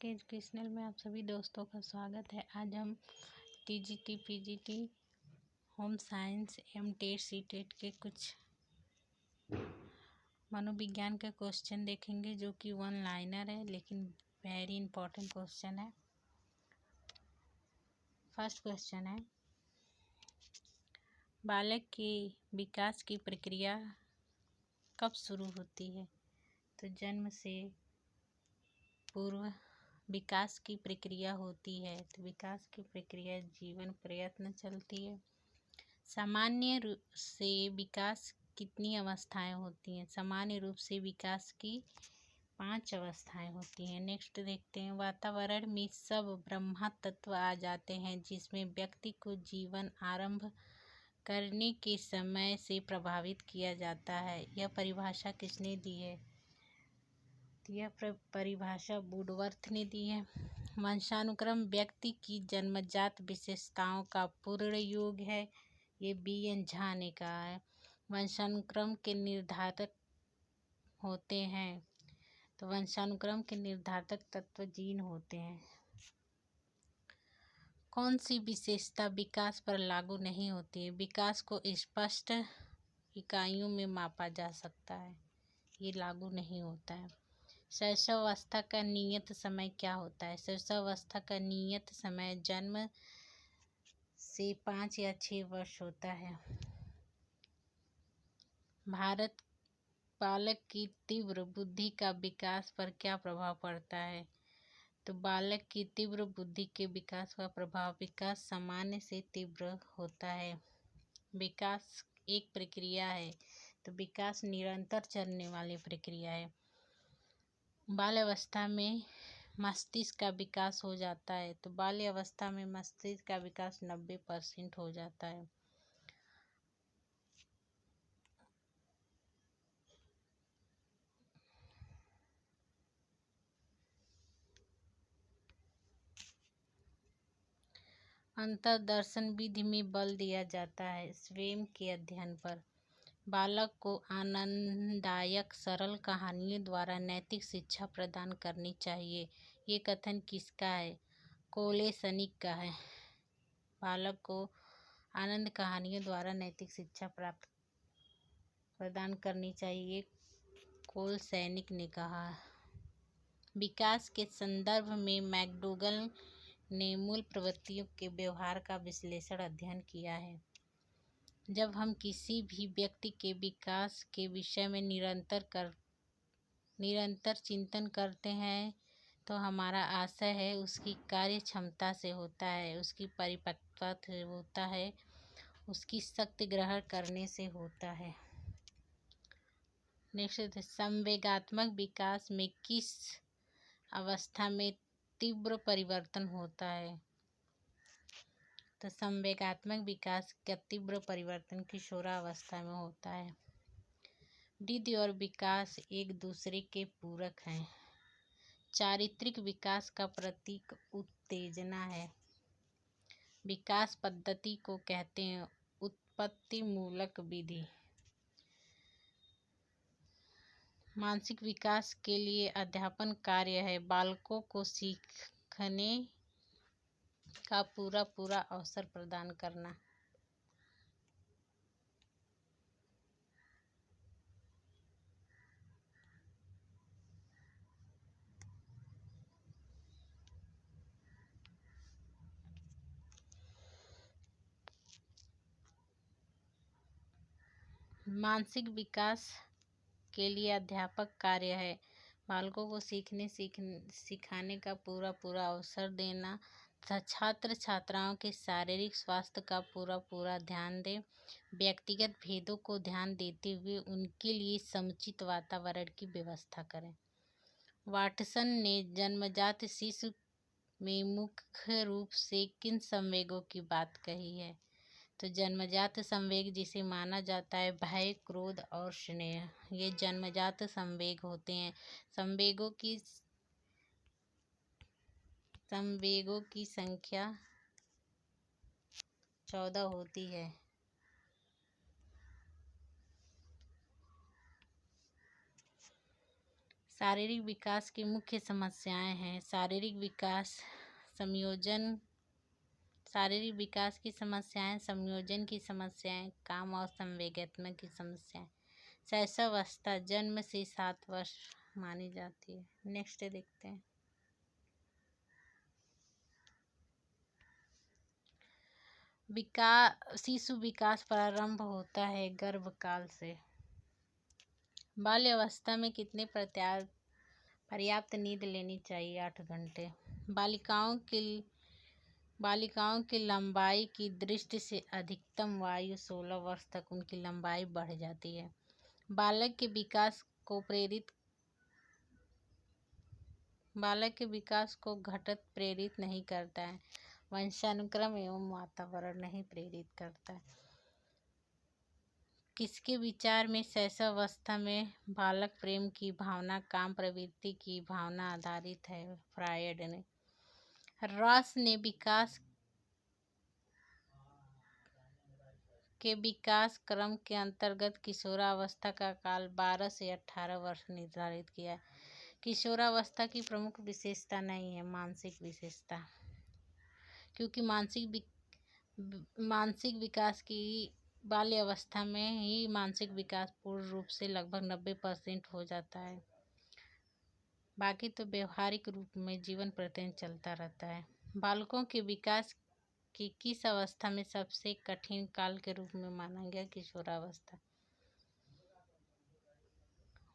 के एजुकेशनल में आप सभी दोस्तों का स्वागत है। आज हम TGT PGT home science TET CTET के कुछ मनोविज्ञान के क्वेश्चन देखेंगे, जो कि वन लाइनर है लेकिन वेरी इंपॉर्टेंट क्वेश्चन है। फर्स्ट क्वेश्चन है, बालक के विकास की प्रक्रिया कब शुरू होती है? तो जन्म से पूर्व विकास की प्रक्रिया होती है। तो विकास की प्रक्रिया जीवन प्रयत्न चलती है। सामान्य रूप से विकास कितनी अवस्थाएं होती हैं? सामान्य रूप से विकास की 5 अवस्थाएं होती हैं। नेक्स्ट देखते हैं, वातावरण में सब ब्रह्म तत्व आ जाते हैं जिसमें व्यक्ति को जीवन आरंभ करने के समय से प्रभावित किया जाता है। यह परिभाषा किसने दी है? यह परिभाषा वुडवर्थ ने दी है। वंशानुक्रम व्यक्ति की जन्मजात विशेषताओं का पूर्ण योग है। ये बी.एन. झा ने कहा है। वंशानुक्रम के निर्धारक होते हैं, तो वंशानुक्रम के निर्धारक तत्व जीन होते हैं। कौन सी विशेषता विकास पर लागू नहीं होती है? विकास को स्पष्ट इकाइयों में मापा जा सकता है, ये लागू नहीं होता है। शैशवावस्था का नियत समय क्या होता है? शैशवावस्था का नियत समय जन्म से 5 या 6 वर्ष होता है। भारत बालक की तीव्र बुद्धि का विकास पर क्या प्रभाव पड़ता है? तो बालक की तीव्र बुद्धि के विकास का प्रभाव, विकास सामान्य से तीव्र होता है। विकास एक प्रक्रिया है, तो विकास निरंतर चलने वाली प्रक्रिया है। बाल्यावस्था में मस्तिष्क का विकास हो जाता है, तो बाल्यावस्था में मस्तिष्क का विकास 90% हो जाता है। अंतर्दर्शन विधि में बल दिया जाता है स्वयं के अध्ययन पर। बालक को आनंददायक सरल कहानियों द्वारा नैतिक शिक्षा प्रदान करनी चाहिए। ये कथन किसका है? कोलेसनिक का है। बालक को आनंद कहानियों द्वारा नैतिक शिक्षा प्रदान करनी चाहिए, कोलसैनिक ने कहा। विकास के संदर्भ में मैकडोगल ने मूल प्रवृत्तियों के व्यवहार का विश्लेषण अध्ययन किया है। जब हम किसी भी व्यक्ति के विकास के विषय में निरंतर चिंतन करते हैं, तो हमारा आशय है उसकी कार्य क्षमता से होता है, उसकी परिपक्वता से होता है, उसकी शक्ति ग्रहण करने से होता है। नेक्स्ट, संवेगात्मक विकास में किस अवस्था में तीव्र परिवर्तन होता है? तो संवेगात्मक विकास का तीव्र परिवर्तन किशोरावस्था में होता है। वृद्धि और विकास एक दूसरे के पूरक हैं। चारित्रिक विकास का प्रतीक उत्तेजना है। विकास पद्धति को कहते हैं उत्पत्ति मूलक विधि। मानसिक विकास के लिए अध्यापन कार्य है बालकों को सीखने का पूरा अवसर प्रदान करना। मानसिक विकास के लिए अध्यापक कार्य है बालकों को सिखाने का पूरा अवसर देना तथा छात्र छात्राओं के शारीरिक स्वास्थ्य का पूरा ध्यान दें। व्यक्तिगत भेदों को ध्यान देते हुए उनके लिए समुचित वातावरण की व्यवस्था करें। वाटसन ने जन्मजात शिशु में मुख्य रूप से किन संवेगों की बात कही है? तो जन्मजात संवेग जिसे माना जाता है भय, क्रोध और स्नेह, ये जन्मजात संवेग होते हैं। संवेगों की संख्या 14 होती है। शारीरिक विकास की मुख्य समस्याएं हैं शारीरिक विकास की समस्याएं, संयोजन की समस्याएं, काम और संवेगात्मक की समस्याएं। शैशवावस्था जन्म से 7 वर्ष मानी जाती है। नेक्स्ट देखते हैं। शिशु विकास प्रारंभ होता है गर्भकाल से। बाल्यावस्था में कितने पर्याप्त नींद लेनी चाहिए? 8 घंटे। बालिकाओं की लंबाई की दृष्टि से अधिकतम आयु 16 वर्ष तक उनकी लंबाई बढ़ जाती है। बालक के विकास को घटत प्रेरित नहीं करता है। वंशानुक्रम एवं वातावरण नहीं प्रेरित करता है। किसके विचार में शैशवावस्था में बालक प्रेम की भावना, काम प्रवृत्ति की भावना आधारित है? फ्रायड ने। रॉस ने विकास क्रम के अंतर्गत किशोरावस्था का काल 12 से 18 वर्ष निर्धारित किया है। किशोरावस्था की प्रमुख विशेषता नहीं है मानसिक विशेषता, क्योंकि मानसिक विकास की बाल्यावस्था में ही मानसिक विकास पूर्ण रूप से लगभग 90% हो जाता है। बाकी तो व्यवहारिक रूप में जीवन प्रतिदिन चलता रहता है। बालकों के विकास की किस अवस्था में सबसे कठिन काल के रूप में माना गया? किशोरावस्था।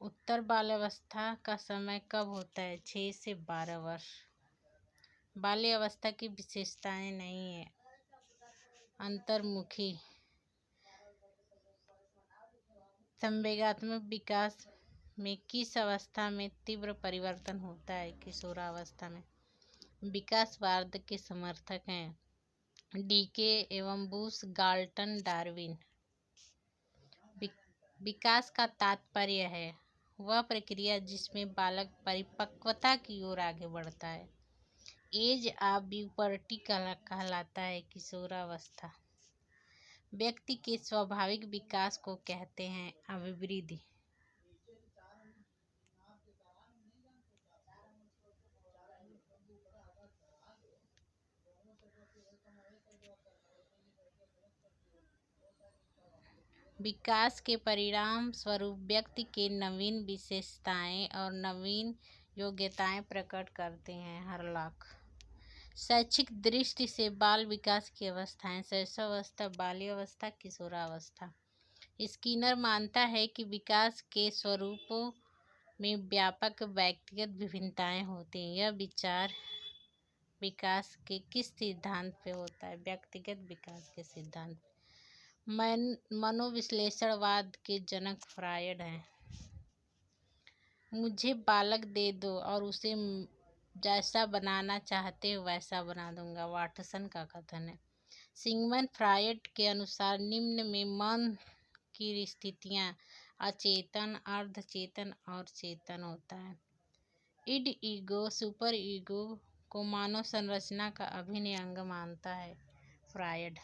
उत्तर बाल्यावस्था का समय कब होता है? 6 से 12 वर्ष। बाल्यावस्था की विशेषताएं नहीं है। अंतर्मुखी। संवेगात्मक विकास में किस अवस्था में तीव्र परिवर्तन होता है? किशोरावस्था में। विकासवाद के समर्थक हैं डीके एवं बुश, गाल्टन, डार्विन। विकास का तात्पर्य है वह प्रक्रिया जिसमें बालक परिपक्वता की ओर आगे बढ़ता है। एज ऑफ प्यूबर्टी कहलाता है किशोरावस्था। व्यक्ति के स्वाभाविक विकास को कहते हैं अभिवृद्धि। विकास के परिणाम स्वरूप व्यक्ति के नवीन विशेषताएं और नवीन योग्यताएं प्रकट करते हैं। हरलॉक। शैक्षिक दृष्टि से बाल विकास की अवस्थाएं: शैशवावस्था, बाल्यावस्था, किशोरावस्था। स्किनर मानता है कि विकास के स्वरूपों में व्यापक व्यक्तिगत विभिन्नताएं होती हैं। यह विचार विकास के किस सिद्धांत पे होता है? व्यक्तिगत विकास के सिद्धांत। मनोविश्लेषणवाद के जनक फ्रायड हैं। मुझे बालक दे दो और उसे जैसा बनाना चाहते हो वैसा बना दूंगा, वाटसन का कथन है। सिगमंड फ्रायड के अनुसार निम्न में मन की स्थितियां अचेतन, अर्धचेतन और चेतन होता है। इड, ईगो, सुपर ईगो को मानव संरचना का अभिन्न अंग मानता है फ्रायड।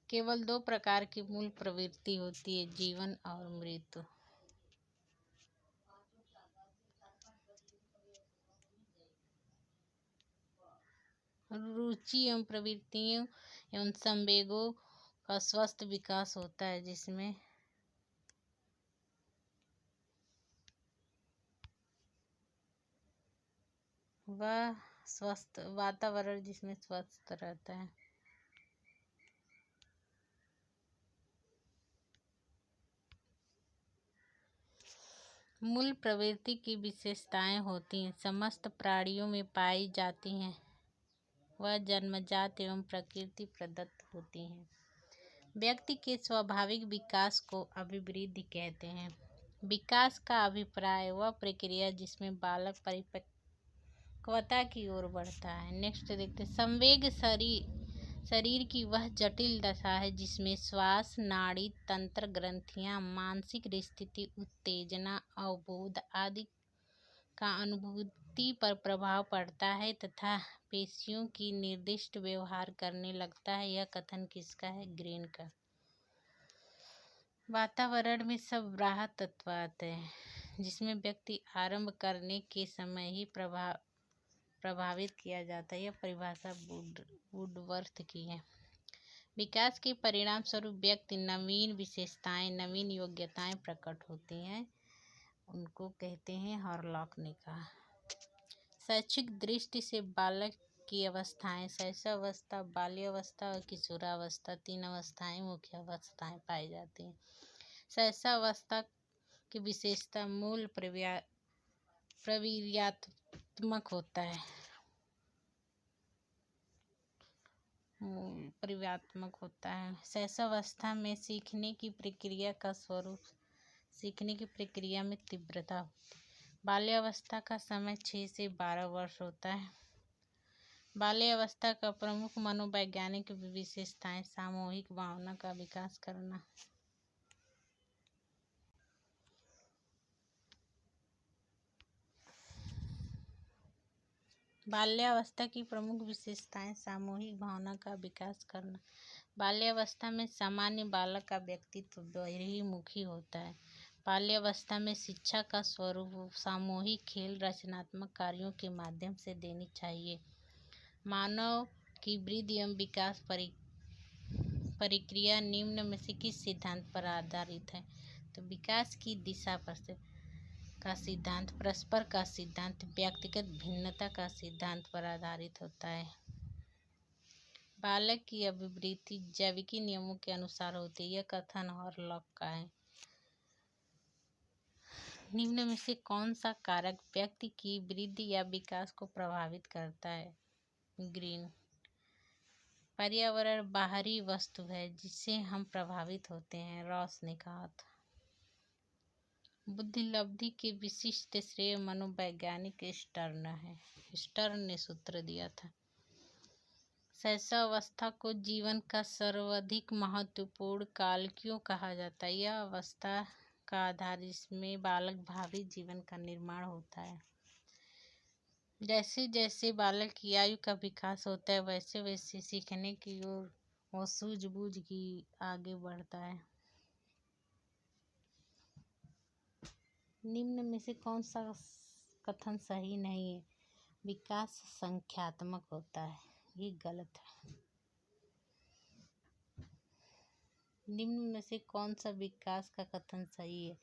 केवल 2 प्रकार की मूल प्रवृत्ति होती है, जीवन और मृत्यु। रुचि एवं प्रवृत्तियों एवं संवेगों का स्वस्थ विकास होता है, जिसमें वह स्वस्थ वातावरण जिसमें स्वस्थ रहता है। मूल प्रवृत्ति की विशेषताएं होती हैं, समस्त प्राणियों में पाई जाती हैं। वह जन्मजात एवं प्रकृति प्रदत्त होती हैं। व्यक्ति के स्वाभाविक विकास को अभिवृद्धि कहते हैं। विकास का अभिप्राय वह प्रक्रिया जिसमें बालक परिपक्वता की ओर बढ़ता है। नेक्स्ट देखते हैं। संवेग शरीर की वह जटिल दशा है जिसमें श्वास, नाड़ी तंत्र, ग्रंथियां, मानसिक स्थिति, उत्तेजना, अवबोध आदि का अनुभूति पर प्रभाव पड़ता है तथा पेशियों की निर्दिष्ट व्यवहार करने लगता है। यह कथन किसका है? ग्रीन का। वातावरण में सब बाह्य तत्व आते हैं, जिसमें व्यक्ति आरंभ करने के समय ही प्रभावित किया जाता है। यह परिभाषा वुडवर्थ की है। विकास के परिणाम स्वरूप व्यक्ति नवीन विशेषताएं, नवीन योग्यताएं प्रकट होती हैं, उनको कहते हैं, हॉरलॉक ने कहा। शैक्षिक दृष्टि से बालक की अवस्थाएं, शैशवावस्था, बाल्यावस्था और किशोरावस्था, 3 अवस्थाएं मुख्य अवस्थाएं पाई जाती हैं। शैशवावस्था की विशेषता मूल प्रवीर्यात्मक होता है। शैशवावस्था में सीखने की प्रक्रिया में तीव्रता होती है। बाल्यावस्था का समय 6 से 12 वर्ष होता है। बाल्यावस्था का प्रमुख मनोवैज्ञानिक विशेषताएं: सामूहिक भावना का विकास करना, बाल्यावस्था की प्रमुख विशेषताएं: सामूहिक भावना का विकास करना। बाल्यावस्था में सामान्य बालक का व्यक्तित्व बहिर्मुखी होता है। बाल्यावस्था में शिक्षा का स्वरूप सामूहिक खेल, रचनात्मक कार्यों के माध्यम से देनी चाहिए। मानव की वृद्धि एवं विकास प्रक्रिया निम्न में से किस सिद्धांत पर आधारित है? तो विकास की दिशा का सिद्धांत, परस्पर का सिद्धांत, व्यक्तिगत भिन्नता का सिद्धांत पर आधारित होता है। बालक की अभिवृद्धि जैविकी नियमों के अनुसार होती है। यह कथन हॉरलॉक का है। निम्न में से कौन सा कारक व्यक्ति की वृद्धि या विकास को प्रभावित करता है? ग्रीन। पर्यावरण बाहरी वस्तु है जिससे हम प्रभावित होते हैं, रॉस ने कहा था। बुद्धिलब्धि के विशिष्ट श्रेय मनोवैज्ञानिक स्टर्न ने सूत्र दिया था। शैशवावस्था को जीवन का सर्वाधिक महत्वपूर्ण काल क्यों कहा जाता है? यह अवस्था का आधार इसमें बालक भावी जीवन का निर्माण होता है। जैसे जैसे बालक की आयु का विकास होता है वैसे वैसे सीखने की ओर वो सूझबूझ की आगे बढ़ता है। निम्न में से कौन सा कथन सही नहीं है? विकास संख्यात्मक होता है, ये गलत है। निम्न में से कौन सा विकास का कथन सही है?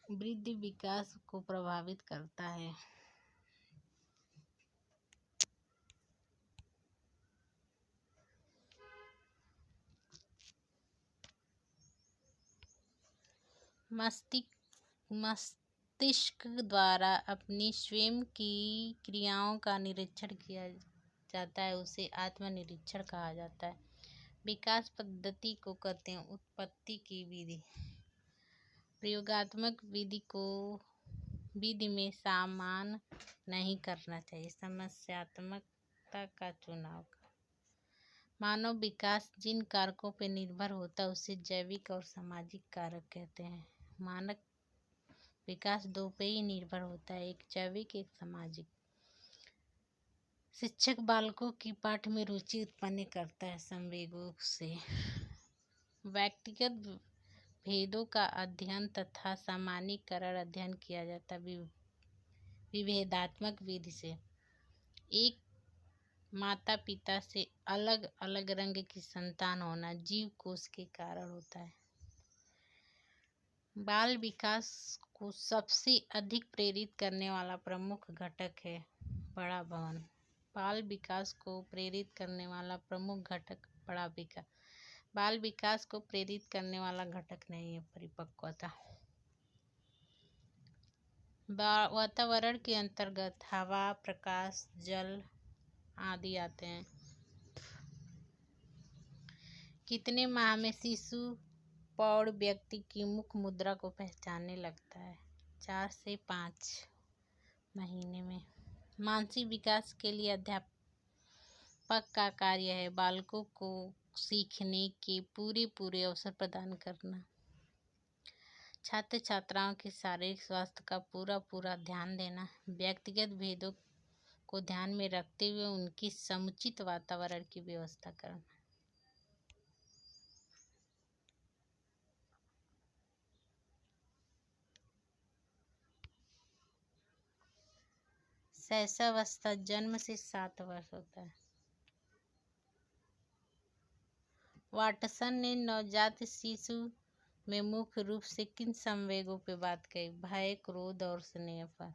वृद्धि विकास को प्रभावित करता है। मस्तिष्क द्वारा अपनी स्वयं की क्रियाओं का निरीक्षण किया जाता है, उसे आत्मनिरीक्षण कहा जाता है। विकास पद्धति को कहते हैं उत्पत्ति की विधि। प्रयोगात्मक विधि में सामान नहीं करना चाहिए, समस्यात्मकता का चुनाव कर। मानव विकास जिन कारकों पर निर्भर होता है उसे जैविक और सामाजिक कारक कहते हैं। मानव विकास 2 पे ही निर्भर होता है, एक जैविक, एक सामाजिक। शिक्षक बालकों की पाठ में रुचि उत्पन्न करता है संवेगों से। व्यक्तिगत भेदों का अध्ययन तथा सामान्यीकरण अध्ययन किया जाता है विभेदात्मक विधि से। एक माता पिता से अलग अलग रंग की संतान होना जीव कोष के कारण होता है। बाल विकास को सबसे अधिक प्रेरित करने वाला प्रमुख घटक है बड़ा भवन। बाल विकास को प्रेरित करने वाला प्रमुख घटक बड़ा विकास। बाल विकास को प्रेरित करने वाला घटक नहीं है परिपक्वता। वातावरण के अंतर्गत हवा, प्रकाश, जल आदि आते हैं। कितने माह में शिशु प्रौढ़ व्यक्ति की मुख मुद्रा को पहचानने लगता है? 4 से 5 महीने में। मानसिक विकास के लिए अध्यापक का कार्य है बालकों को सीखने के पूरे अवसर प्रदान करना। छात्र छात्राओं के शारीरिक स्वास्थ्य का पूरा ध्यान देना। व्यक्तिगत भेदों को ध्यान में रखते हुए उनकी समुचित वातावरण की व्यवस्था करना। शैशवावस्था जन्म से 7 वर्ष होता है। वाटसन ने नवजात शिशु में मुख्य रूप से किन संवेगों पर बात कही? भय, क्रोध और स्नेह पर।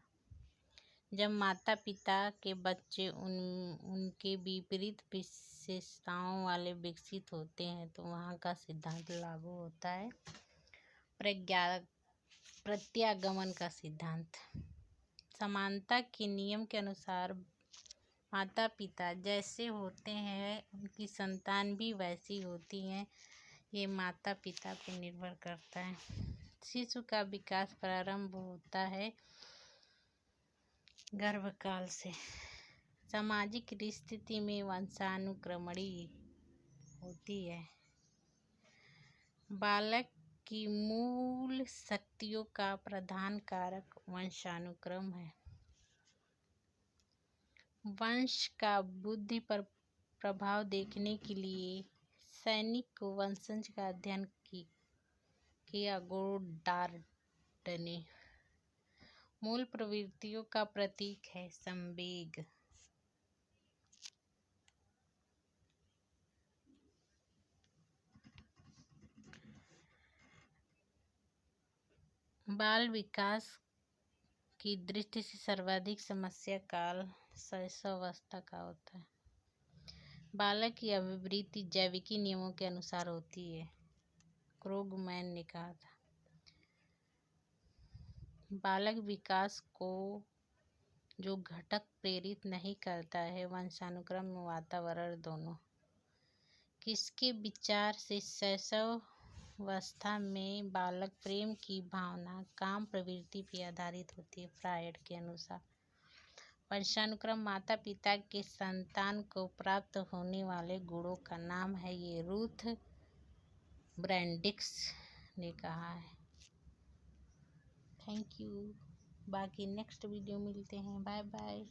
जब माता पिता के बच्चे उनके विपरीत विशेषताओं वाले विकसित होते हैं तो वहाँ का सिद्धांत लागू होता है, प्रत्यागमन का सिद्धांत। समानता के नियम के अनुसार माता पिता जैसे होते हैं उनकी संतान भी वैसी होती है। ये माता पिता पर निर्भर करता है। शिशु का विकास प्रारंभ होता है गर्भकाल से। सामाजिक स्थिति में वंशानुक्रमणी होती है। बालक की मूल शक्तियों का प्रधान कारक वंशानुक्रम है। वंश का बुद्धि पर प्रभाव देखने के लिए सैनिक को वंशज का अध्ययन किया गोडार्ड ने। मूल प्रवृत्तियों का प्रतीक है संवेग। बाल विकास की दृष्टि से सर्वाधिक समस्या काल शैशवावस्था का होता है। बालक की अभिवृद्धि जैविकी नियमों के अनुसार होती है, क्रोगमैन ने कहा था। बालक विकास को जो घटक प्रेरित नहीं करता है, वंशानुक्रम में वातावरण दोनों। किसके विचार से शैशवावस्था में बालक प्रेम की भावना काम प्रवृत्ति पर आधारित होती है? फ्रायड के अनुसार वंशानुक्रम माता पिता के संतान को प्राप्त होने वाले गुणों का नाम है। ये रूथ ब्रैंडिक्स ने कहा है। Thank you. बाकी नेक्स्ट वीडियो मिलते हैं। Bye bye.